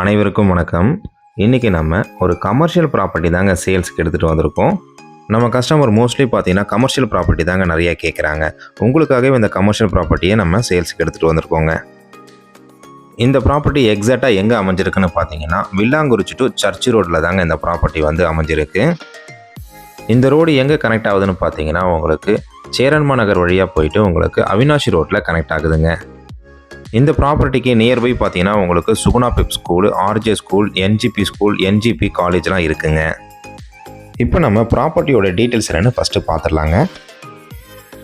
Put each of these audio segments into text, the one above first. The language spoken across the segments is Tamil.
அனைவருக்கும் வணக்கம். இன்றைக்கி நம்ம ஒரு கமர்ஷியல் ப்ராப்பர்ட்டி தாங்க சேல்ஸுக்கு எடுத்துகிட்டு வந்திருக்கோம். நம்ம கஸ்டமர் மோஸ்ட்லி பார்த்தீங்கன்னா கமர்ஷியல் ப்ராப்பர்ட்டி தாங்க நிறையா கேட்குறாங்க. உங்களுக்காகவே இந்த கமர்ஷியல் ப்ராப்பர்ட்டியை நம்ம சேல்ஸுக்கு எடுத்துகிட்டு வந்திருக்கோங்க. இந்த ப்ராப்பர்ட்டி எக்ஸாக்டாக எங்கே அமைஞ்சிருக்குன்னு பார்த்தீங்கன்னா வில்லாங்குறிச்சி டு சர்ச் ரோட்டில் தாங்க இந்த ப்ராப்பர்ட்டி வந்து அமைஞ்சிருக்கு. இந்த ரோடு எங்கே கனெக்ட் ஆகுதுன்னு பார்த்தீங்கன்னா உங்களுக்கு சேரன்மா நகர் வழியாக போயிட்டு உங்களுக்கு அவினாஷி ரோட்டில் கனெக்ட் ஆகுதுங்க. இந்த ப்ராப்பர்ட்டிக்கு நியர்பை பார்த்தீங்கன்னா உங்களுக்கு Suguna Pep school, RJ school, NGP school, NGP காலேஜ்லாம் இருக்குங்க. இப்போ நம்ம ப்ராப்பர்ட்டியோட டீட்டெயில்ஸ் என்னென்னு ஃபஸ்ட்டு பார்த்துடலாங்க.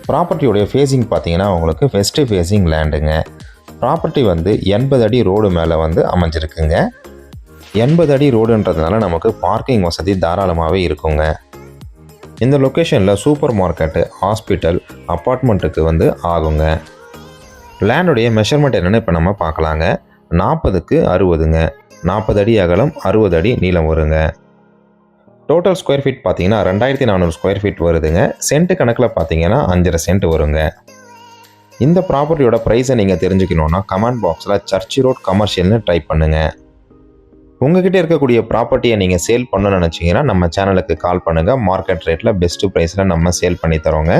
ப்ராப்பர்ட்டியோடைய ஃபேஸிங் பார்த்தீங்கன்னா உங்களுக்கு வெஸ்ட்டு ஃபேஸிங் லேண்டுங்க. ப்ராப்பர்ட்டி வந்து 80 அடி ரோடு மேலே வந்து அமைஞ்சிருக்குங்க. 80 அடி ரோடுன்றதுனால நமக்கு பார்க்கிங் வசதி தாராளமாகவே இருக்குங்க. இந்த லொக்கேஷனில் சூப்பர் மார்க்கெட்டு, ஹாஸ்பிட்டல், அப்பார்ட்மெண்ட்டுக்கு வந்து ஆகுங்க. லேண்டுடைய மெஷர்மெண்ட் என்னென்னு இப்போ நம்ம பார்க்கலாங்க. 40க்கு 60ங்க. 40 அடி அகலம், 60 அடி நீளம் வருங்க. டோட்டல் ஸ்கொயர் ஃபீட் பார்த்தீங்கன்னா 2400 ஸ்கொயர் ஃபீட் வருதுங்க. சென்ட் கணக்கில் பார்த்தீங்கன்னா 5.5 சென்ட் வருங்க. இந்த ப்ராப்பர்ட்டியோட ப்ரைஸை நீங்கள் தெரிஞ்சுக்கணுன்னா கமெண்ட் பாக்ஸில் சர்ச் ரோட் கமர்ஷியல்னு டைப் பண்ணுங்கள். உங்ககிட்ட இருக்கக்கூடிய ப்ராப்பர்ட்டியை நீங்கள் சேல் பண்ணணும்னு நினச்சிங்கன்னா நம்ம சேனலுக்கு கால் பண்ணுங்கள். மார்க்கெட் ரேட்டில் பெஸ்ட்டு ப்ரைஸில் நம்ம சேல் பண்ணி தரோங்க.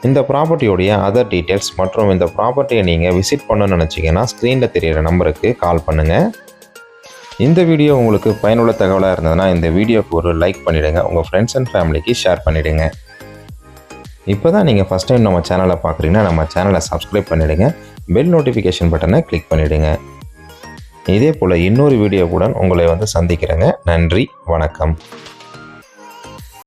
இந்த ப்ராப்பர்ட்டியோடைய அதர் டீட்டெயில்ஸ் மற்றும் இந்த ப்ராப்பர்ட்டியை நீங்கள் விசிட் பண்ணணும்னு நினச்சிங்கன்னா ஸ்க்ரீனில் தெரிகிற நம்பருக்கு கால் பண்ணுங்கள். இந்த வீடியோ உங்களுக்கு பயனுள்ள தகவலாக இருந்ததுன்னா இந்த வீடியோக்கு ஒரு லைக் பண்ணிவிடுங்க. உங்கள் ஃப்ரெண்ட்ஸ் அண்ட் ஃபேமிலிக்கு ஷேர் பண்ணிவிடுங்க. இப்போ தான் நீங்கள் ஃபஸ்ட் டைம் நம்ம சேனலை பார்க்குறீங்கன்னா நம்ம சேனலை சப்ஸ்கிரைப் பண்ணிவிடுங்க. பெல் நோட்டிஃபிகேஷன் பட்டனை கிளிக் பண்ணிவிடுங்க. இதே போல் இன்னொரு வீடியோவுடன் உங்களை வந்து சந்திக்கிறேங்க. நன்றி, வணக்கம்.